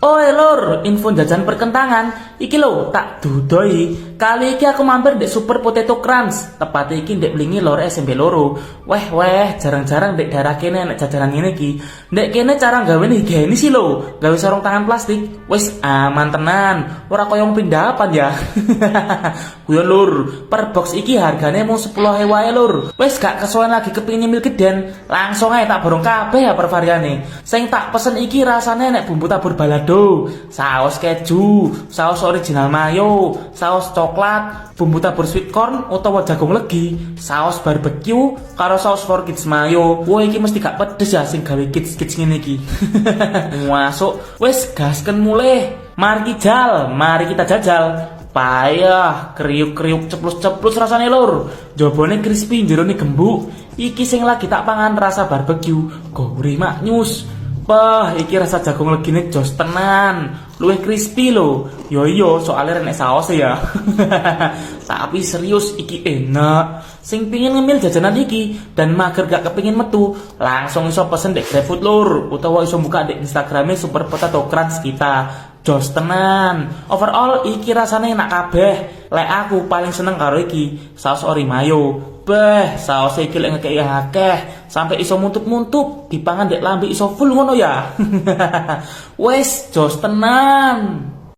Oi lur, info jajan perkentangan. Iki lho, tak dudoi. Kali iki aku mampir di Super Potato Crunch. Tepat iki ndek Blingi lor SMP loro. Weh, jarang-jarang ndek daerah kene nek jajanan ngene iki. Ndek kene cara gawene higienis sih lho. Gawe sarung tangan plastik. Wis aman tenan. Ora koyo pindahan ya. Kuyo lur, per box iki hargane mung 10.000 wae lur. Wis gak kesuwen lagi kepengin nyemil geden. Langsung ae tak borong kabeh ya per variane. Sing tak pesen iki rasane nek bumbu tabur balado, saus keju, saus original mayo, saus coklat, bumbu tabur sweet corn utawa jagung legi, saus barbecue karo saus for kids mayo. Wah iki mesti gak pedes ya sing gawe kids ngene iki. Masuk, wis gasken mulih. Mari kita jajal. Payah, kriuk-kriuk ceplus-ceplus rasane lur. Jabone crispy, jerone gembuk. Iki sing lagi tak pangan rasa barbecue, gurih maknyus. Pah, iki rasa jagung legine jos tenan. Luwih crispy lho. Yo iyo, soalnya renek saus ya. Tapi serius iki enak. Sing pingin ngemil jajanan iki dan mager gak kepingin metu, langsung iso pesen dek GrabFood lur, utawa iso buka dek Instagramnya Super Potato Crunch kita. Jos tenan. Overall iki rasane enak kabeh. Lek aku paling seneng karo iki, saus ori mayo. Beh, saus iki lek ngekeki akeh, sampai iso muntup-muntup, dipangan dek lambe iso full ngono ya. Wes, jos tenan.